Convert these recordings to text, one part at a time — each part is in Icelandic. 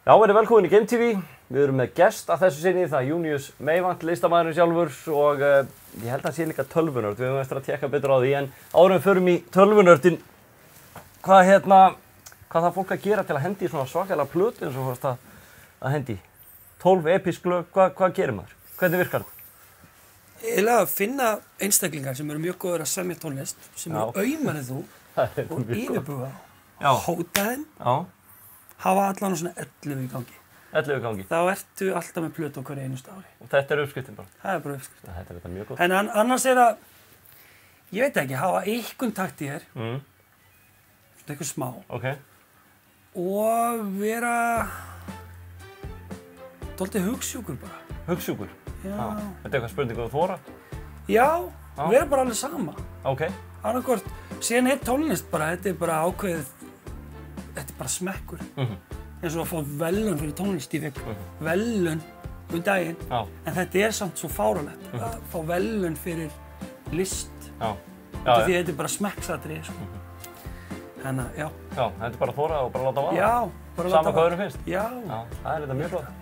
Já, verið velkomin í Game TV. Við erum með gest að þessu sinni, það er Júníus Meyvant, listamaðurinn sjálfur og ég held að hann sé líka tölvunörd. Við höfum eftir að tékka betur á því, en áður en við förum í tölvunördin, hvað þarf fólk að gera til að hendi í svona svakalega plötu eins og fórst að hendi? 12 episk lög, hvað gerir maður? Hvernig virkar það? Eiginlega að finna einstaklingar sem eru mjög góður að semja tónlist, sem eru aumar en þú og yfirbuga á hóta þeim, hafa allan svona 11 í gangi. 11 í gangi. Þá ertu alltaf með plötu á hverju einustu ári. Og þetta er uppskriftin bara? Það er bara uppskriftin. Þetta er þetta mjög gott. En annars er að, ég veit ekki, hafa einhvern takt í þér, svona eitthvað smá. Ok. Og vera dálítið hugsjúkur bara. Hugsjúkur? Já. Þetta er eitthvað spurning um þóra? Já, vera bara alveg sama. Ok. Annarkvort, síðan er tónlist bara, þetta er bara ákveðið, þetta er bara smekkur. Eins og að fá velun fyrir tónlist í vekk, velun daginn, en þetta er samt svo fáránlegt að fá velun fyrir list, því þetta er bara smekksatriði, sko. Þannig að, já. Já, þetta er bara þóra og bara láta vaða? Já, bara láta vaða. Sama hvað öðrum finnst? Já. Já, það er þetta mjög flott.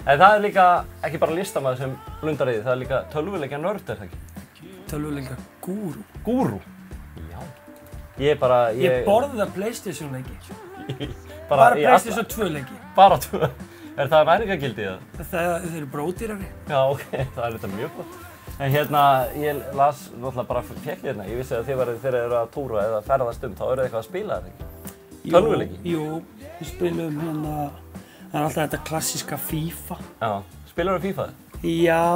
En það er líka ekki bara listamaður sem blundar í því, það er líka tölvuleikja nörd, er það ekki? Tölvuleikja gúrú. Gúrú? Já. Ég borða PlayStation leiki. Bara PlayStation 2 leiki. Bara 2? Er það næringagildi eða? Þeir eru bróðdýrari. Já, ok, það er þetta mjög gott. En hérna, ég las náttúrulega bara fjekki hérna, ég vissi að þeir eru að túra eða ferðast þá eru þið eitthvað að spila það ekki? Tölvuleiki? Jú, við spilum hérna, það er alltaf þetta klassíska FIFA. Já, spilar þú FIFA? Já,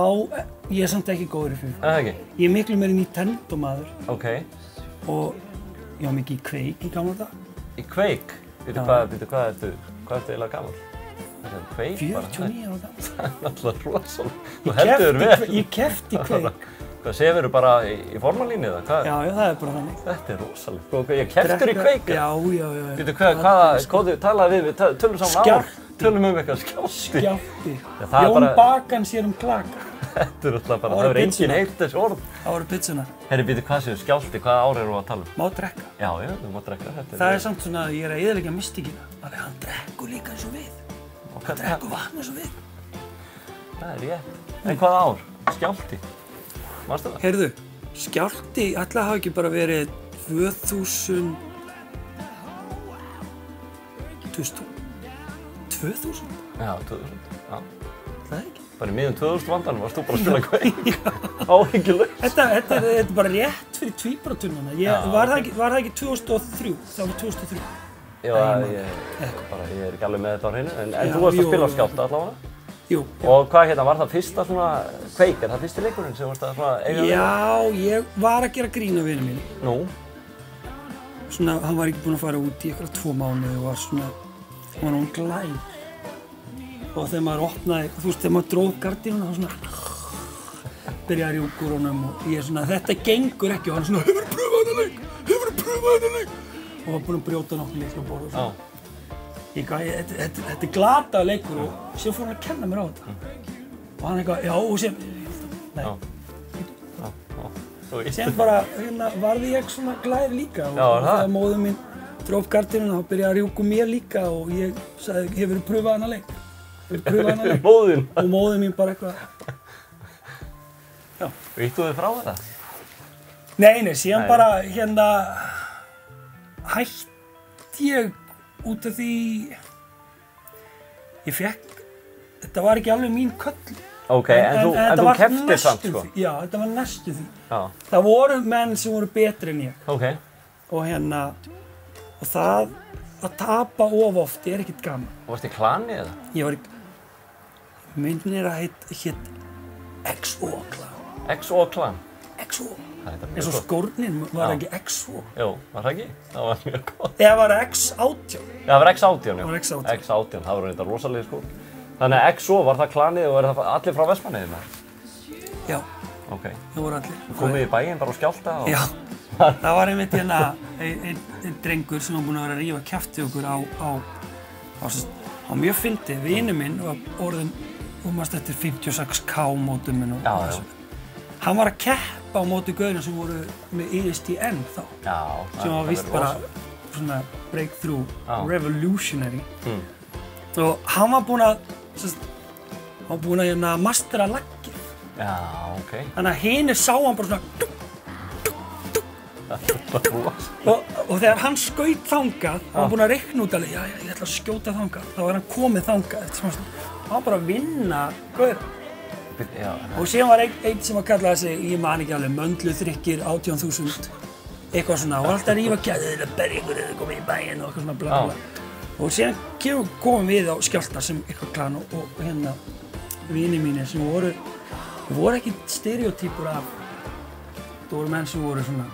ég er samt ekki góður í FIFA. Það ekki? Ég er miklu meiri Nintendo maður. Ok. Og ég var mikið í Quake í gamla dag. Í Quake? Hvað ertu eiginlega gamall? Það er Quake bara? 49 ára gamall. Það er náttúrulega rosalega. Þú heldur vel. Ég keppti í Quake. Hvað, sefurðu bara í formalínu eða hvað? Já, það er bara þannig. Þetta er rosalega. Ég kepptur í Quake? Já. Býtu, hvaða talaði við, tölum saman á? Tölum eitthvað, skjálti. Skjálti. Jón Bakan sér klaka. Þetta er alltaf bara, það verður enginn heyrt þessi orð. Það voru pizzunar. Herri, býtu, hvað séu skjálti, hvaða ár erum við að tala um? Má drekka. Já, þú má drekka. Það er samt svona, ég er að eyðileggja mystíkina. Alveg, hann drekkur líka eins og við. Hann drekkur vatn eins og við. Það er rétt. En hvaða ár? Skjálti? Manstu það? Heyrðu, skjálti ætla hafa ekki bara verið 2000? Já, 2000, já. Það er ekki. Bara í miðjum 2000 vandanum varst þú bara að spila Quake. Áhyggjulaust. Þetta er bara rétt fyrir tvíburatunnuna. Var það ekki 2003? Það var 2003. Já, ég er ekki alveg með þetta á hreinu, en þú varst að spila á skjálta allavega? Jú. Og hvað var það fyrsta svona Quake? Er það fyrsti leikurinn sem varst að svona eiga við? Já, ég var að gera grín á vinum mínum. Nú? Svona, hann var ekki búinn að fara út í eitthvað 2 mánuði og var svona, hann var nú glæð. Og þegar maður opnaði, þú veist, þegar maður dróð gardínuna, þá svona byrjaði að rjúka úr honum og ég svona, þetta gengur ekki og hann svona, hefurðu pröfað þennan leik? Og var búinn að brjóta nokkuð leik á borðu og svona. Þetta er glataður leikur og síðan fór hann að kenna mér á þetta. Og hann eitthvað, já, og síðan, síðan bara, hérna, varði ég svona glæð líka og þegar móðir mín dróð gardínuna, þá byrjaði að rjúka mér líka og ég sagði, hefurðu pröfað þennan leik? Móðin? Og móðin mín bara eitthvað. Já. Íttu þið frá þetta? Nei, síðan bara hérna hætti ég út af því ég fekk, þetta var ekki alveg mín köll. Ok, en þú kepptir samt, sko? Já, þetta var næstu því. Já. Það voru menn sem voru betri en ég. Ok. Og hérna, og það að tapa of oft er ekkert gaman. Og varst í klani eða? Ég var í, myndin er að hétt XO-klan. XO-klan? XO. Eins og skórnin var ekki XO. Jú, var það ekki? Það var mjög gott. Það var X18. Já, það var X18, já. Það var X18. X18, það voru þetta rosalega skór. Þannig að XO, var það klanið og er það allir frá Vestmannaeyjum? Já. Ok. Það voru allir. Þú komið í bæinn bara og skjálta? Já. Það var einmitt hérna einn drengur sem var búinn að vera að rífa kjaftið okkur á mjög fyndið. Vinur minn var orðinn eftir 56K mótum og þessu. Hann var að keppa á móti gauðina sem voru með ISDN þá. Já. Sem var víst bara svona breakthrough, revolutionary. Og hann var búinn að, hérna mastera laggið. Já, ok. Þannig að hinir sá hann bara svona og þegar hann skaut þangað, hann var búinn að reikna út alveg, já, ég ætla að skjóta þangað, þá var hann komið þangað eftir smá stund. Hann var bara að vinna gaur. Og síðan var einn sem að kallaði sig, ég man ekki alveg, Möndluþrykkir 18.000, eitthvað svona, og alltaf rífa kjæðið, eða berja ykkur eða komið í bæinn og eitthvað svona bla bla. Og síðan komum við á Skjálfta sem eitthvað klan og hérna vinir mínir sem voru ekki stereotypur af, það voru menn sem voru svona,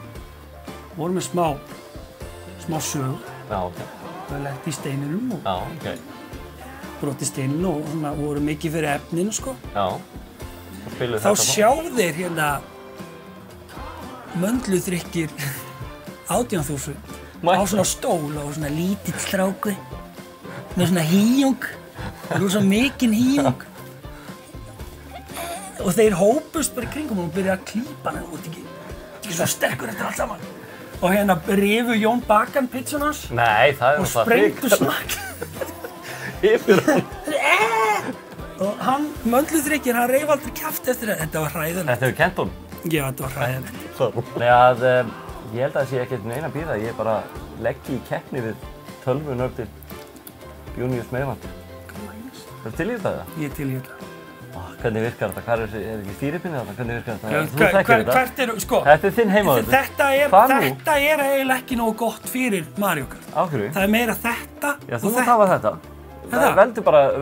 voru með smá sög. Já, ok. Það lenti í steininum og já, ok. brotið steininu og svona voru mikið fyrir efninu, sko. Já. Þá sjá þeir hérna Möndluþrykkir 18.000 á svona stól og svona lítill strákur með svona hýjung og svo mikinn hýjung og þeir hópust bara í kringum og byrjaði að klípa hann út ekki svo sterkur eftir allt saman og hérna rifu Jón Bakan pizzun hans Nei, það og sprengdu snakk yfir hann og hann, Möndluþrykkir, hann reif aldrei kjaft eftir þetta var hræðilegt. Þetta hefur kennt honum? Já, þetta var hræðilegt. Nei að ég held að það sé ekkert neina að bíða, ég bara leggi í keppni við tölvunördin Júníus Meyvant. Þú til í þetta? Ég til í þetta. Hvernig virkar þetta? Hvað er ekki stýripinni þarna? Hvernig virkar þetta? Já, Þú þekkir þetta? Hvert eru, sko. Þetta er þinn heimavöllur. Þetta er eiginlega ekki nógu gott fyrir Mario Kart. Á hverju? Það er meira þetta Já, þú mátt hafa þetta.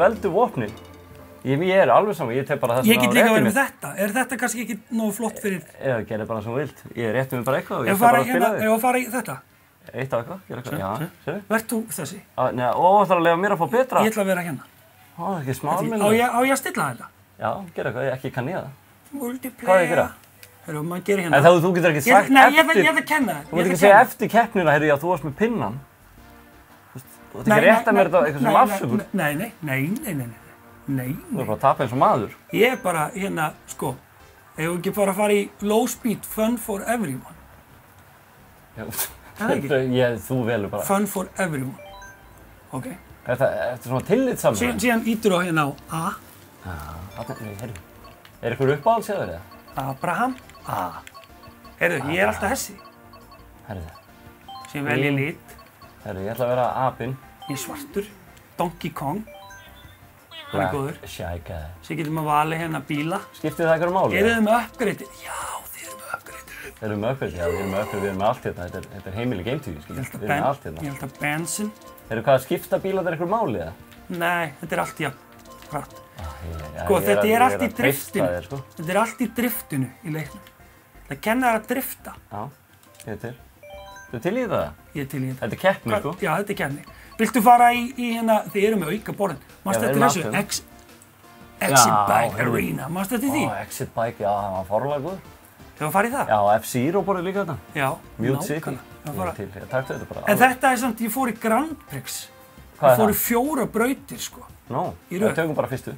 Veldu vopnin. Ég er alveg saman, ég tek bara það sem ég get líka verið með þetta. Er þetta kannski ekki nógu flott fyrir? Já, gerði bara sem þú vilt. Ég rétti mig bara eitthvað og ég skal bara spila þig. Ef að fara í þetta? Eitt af eitthvað, gera eitthvað. Já, sérðu? Vert þú þessi? Nei, og ætlar að leyfa mér að fá betra? Ég ætla að vera hérna. Það er ekki smá almennilega. Á ég að stilla þetta? Já, gera eitthvað, ég ekki kann ég það. Multiplayer. Hvað er ég að gera? Heyrðu, maður gerir hérna. En þá þú getur ekki sagt eftir... Nei, ég ætla að kenna þér. Þú mátt ekki segja eftir keppnina, heyrðu, já, þú varst með pinnan. Þú mátt ekki rétta mér þetta eitthvað sem afsökun. Nei. Þú er bara að tapa eins og maður. Ég er bara hérna, sko, ef við ekki bara að fara í low speed, fun for everyone. Já, það ekki? Þú velur bara. Fun for everyone. Ok. Þetta svona tillitsamur. Síðan ítur á hérna á A. Heyrðu. Er ykkur uppáhalds hjá þér eða? Abraham. A. Heyrðu, ég er alltaf hessi. Heyrðu. Síðan vel ég lit. Heyrðu, ég ætla að vera apinn. Ég er svartur. Donkey Kong. Það er góður. Shy guy. Svo getum við valið hérna bíla. Skiptir það einhverju máli? Eru þið með upgrade? Já, þið eru með upgrade. Þeir eru með upgrade, já, við erum með upgrade, við erum með allt hérna. Þetta er heimili game TV, skiljið. Við erum með allt hérna. Ég held að bensin. Eru hvað, skipta bílarnir einhverju máli eða? Nei, þetta er allt hratt. Sko, þetta er allt í driftinu. Sko. Þetta er allt í driftinu í leiknum. Það kennar að drifta. Já, ég er til. Þú til í það? Ég er til í þetta. Þetta er keppni, sko. Já, þetta er keppni. Viltu fara í hérna, þið eru með auka borðin. Manstu eftir þessu? Exit Bike Arena. Manstu eftir því? Exit Bike, já, það var forlega góður. Hefur farið í það? Já, F-Zero borðið líka þetta. Já, Mute City. Ég er til, ég takti þetta bara. En þetta er samt, ég fór í Grand Prix. Hvað er það? Ég fór í 4 brautir, sko. Nó, við tökum bara fyrstu.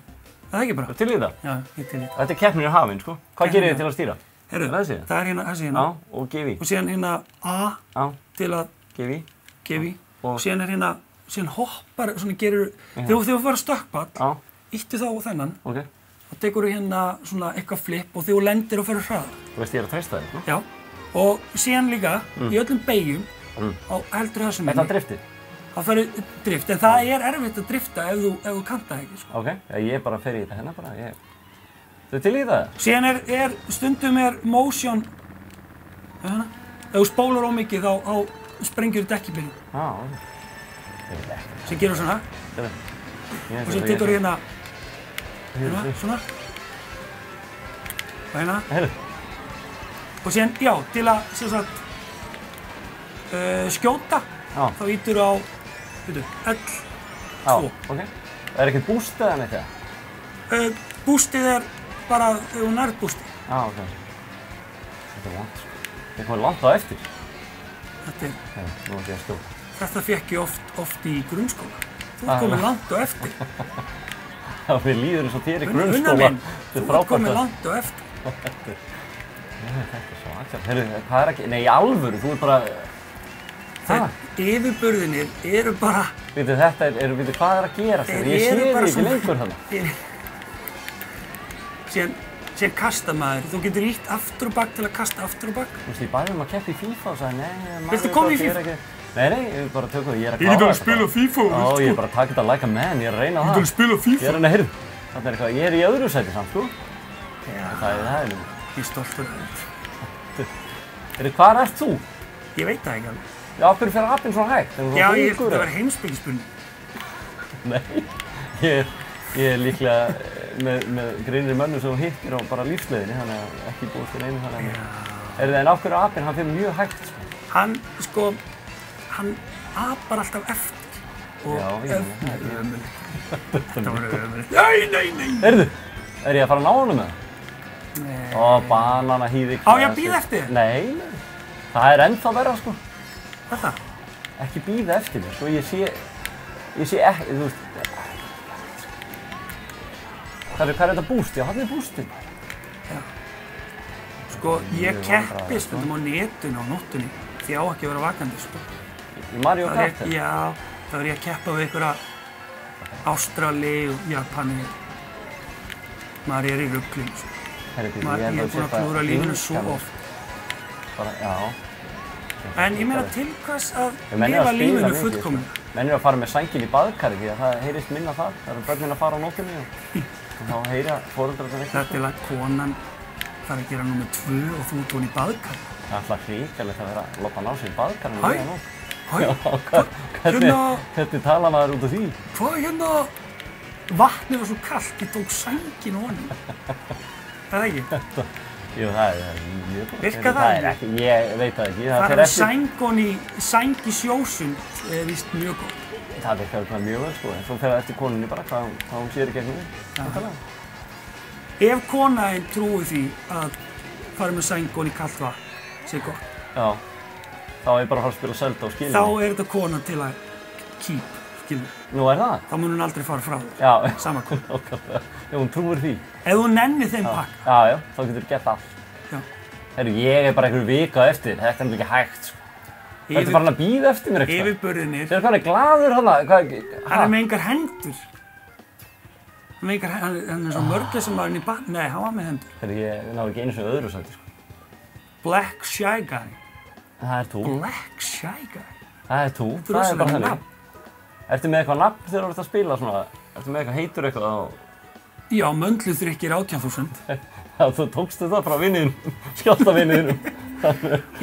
Það er ekki bara? Þú til í það? Já, ég til í það. Þetta er keppnin í hafinn, sko. Hvað gerir þið til að stýra? Heyrðu, það er hérna, þessi hérna. Já, og GV. Og síðan hérna A til að GV. Og síðan er hérna, síðan hoppar, svona gerur, þegar þú fyrir stökkpall, ýttu þá þennan. Ok. Og tekur þú hérna svona eitthvað flip og þegar þú lendir og fyrir hraða. Þú veist ég er að treysta þér, sko? Já. Og síðan líka, í öllum beygjum, á heldur þessum minni. Er það driftið? Það fyrir drift, en það er erfitt að drifta ef þú kannt það ekki, sko. Ok, ég bara fer í þetta hérna bara, Þú til í það? Síðan stundum motion, hérna, ef þú spólar ómikið þá sprengjur dekkibyrjun. Ok. Sem gerur svona. Og síðan tekur hérna, svona. Og hérna. Og síðan, já, til að, sem sagt, skjóta, þá ítur á, L2. Ok. Það er ekkert boostið eða neitt eða? Boostið er bara þegar þú nærð boostið. Ok. Þetta er langt, sko. Ég er komið langt á eftir. Þetta er... Nú ætlum ég að skjóta. Þetta fekk ég oft í grunnskóla. Þú ert komið langt á eftir. Já, mér líður eins og þér í grunnskóla. Þú ert komið langt á eftir. Þetta er svo aðsjátt. Heyrðu, hvað er ekki... Nei, í alvöru, þú ert bara... Yfirburðinir eru bara... Veitu, þetta veitu, hvað að gerast? Ég sé þig ekki lengur þannig. Síðan kasta maður, þú getur ítt aftur og bak til að kasta aftur og bak. Þú veist, ég bæði að keppa í FIFA og sagði, nei, viltu koma í FIFA? Nei, ég bara tökum það, ég að klára þetta. Ég get alveg spila FIFA, já, ég bara taka þetta like a man, ég að reyna það. Ég get alveg spila FIFA. Ég að reyna að heyrðu. Þannig eitthvað, ég í öðru sæti samt, sko. Já. Það nú. Ég er stoltur af þetta. Hvar ert þú? Ég veit það ekki alveg. Já, af hverju fer apinn svona hægt? Já, það var heimspekispurning. Nei, ég líklega með greinri mönnum sem þú hittir á bara lífsleiðinni, þannig að ekki búist til einu þannig að... En af hverju apinn, hann fer mjög hægt, sko. Hann apar alltaf eftir. Já, Þetta var ömurlegt. Nei! Heyrðu, ég að fara að ná honum með það? Nei. Ó, bananahýði. Á ég að bíða eftir þér? Nei. Það er ennþá verra, sko. Hvað það? Ekki bíða eftir mér, sko. Ég sé ekki, þú veist... Hvað er þetta búst? Já, hann er bústinn. Já. Sko, ég keppi stundum á netinu á nóttunni. Því á ekki að vera vakandi, sko. Í Mario Kart? Já, þá er ég að keppa við einhverja Ástrali og Japani. Maður er í ruglinu, sko. Ég er búinn að klúra lífinu svo oft. Bara, já. En ég meina til hvers að lifa lífinu fullkomlega. Menn eru að fara með sængin í baðkari því að það heyrist minna þar. Það eru börnin að fara á nóttunni og þá heyra foreldrar ekki. Það er til að konan þarf að gera númer 2 og þú ert hún í baðkari. Það er alltaf hrikalegt að vera að láta ná sig í baðkarinu Hæ? Hvernig tala maður út af því? Hvað vatnið var svo kallt, ég tók sængin honum. Það er ekki? Jú, það er mjög gott. Virkar það ekki? Ég veit það ekki. Það er sæng í sjósund er víst mjög gott. Það virkar mjög vel, sko. Svo fer það eftir konunni bara, hvað hún sér í gegnum því. Ef konaðinn trúi því að fara með sængón í kallt vatn, sé gott. Já. Þá er bara að fara að spila Zelda og skilja. Þá er þetta konan til að keep, skilja. Nú er það? Þá mun hún aldrei fara frá þér. Já. Sama kona. Já, hún trúir því. Ef þú nennir þeim pakka. Já, þá getur þú gert allt. Já. Heyrðu, ég er bara einhverju viku á eftir. Þetta er ekki hægt, sko. Það ertu farin að bíða eftir mér eitthvað. Yfirburðinir. Sérðu hvað hann er glaður hana? Hann er með engar hendur. Hann er svo mörglega sem var hann í barn. Nei, hann var með hendur. Heyrðu, ég náðu ekki einu sem öðru sæti, sko. Black Shy Guy. Það er þú. Black Shy Guy. Það er þú. Það er bara þannig. Ertu með eitthvað nafn þegar þú ert að spila svona? Ertu með eitthvað heitur eitthvað á? Já, Möndluþrykkir 18.000. Já, þú tókstu það frá vinniðinum, skjáltavinniðinum.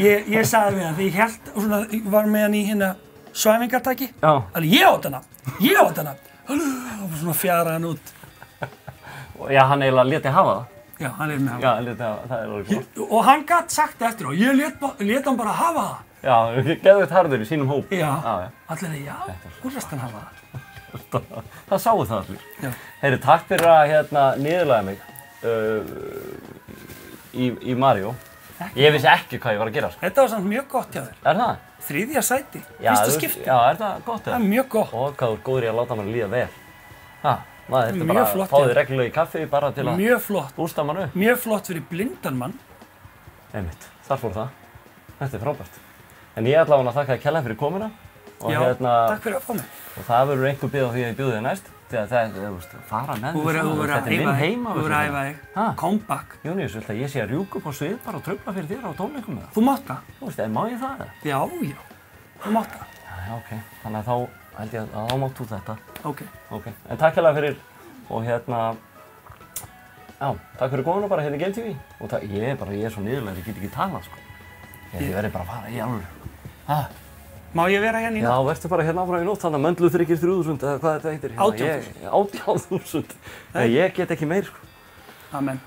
Ég sagði við hann, því ég held, svona, ég var með hann í hérna svæfingartaki. Já. Alveg, ég á þetta nafn. Og svona fjara hann út. Já, hann eiginlega léti hafa það. Já, hann er með hafa. Já, hann léti hafa, það er alveg flott. Og hann gat sagt eftir og ég lét hann bara hafa það. Já, geðveikt harður í sínum hóp. Já, allir já, hún rest hann hafa það. Það sáu það allir. Já. Heyri, takk fyrir að niðurlægja mig í Mario. Ég vissi ekki hvað ég var að gera, sko. Þetta var samt mjög gott hjá þér. Er það? 3. sæti, fyrsta skipti. Já, er það gott? Það er mjög gott. Og hvað þú er góður í að láta mann líða vel. Maður þetta bara að fá þig reglulega í kaffi bara til að bústa mann upp. Mjög flott fyrir blindan mann. Einmitt, þar fór það. Þetta er frábært. En ég ætla að þakka þér kærlega fyrir komuna. Já, takk fyrir að fá mig. Og það verður einhver bið á því að ég bjóði þig næst. Þegar það er, fara með þig. Þú verður að æfa þig. Comeback. Jóníus, viltu að ég sé að rjúka upp á svið bara og trufla fyrir þér á tónleikum með það? Þú mátt það. Þú veist, má ég það? Já. Þú mátt það. Já, ok. Þannig að þá held ég að þá mátt þú þetta. Ok. En takk hérlega fyrir og takk fyrir komuna bara hérna í Game TV. Og ég er svo niðurlegur, ég get ekki talað, sko. Ég verði bara að fara í alveg. Má ég vera hérna í nótt? Já, verður bara hérna áfram í nótt, þannig að Möndluþrykkir 3000 eða hvað þetta heitir. 18.000. 18.000. Ég get ekki meir, sko. Amen.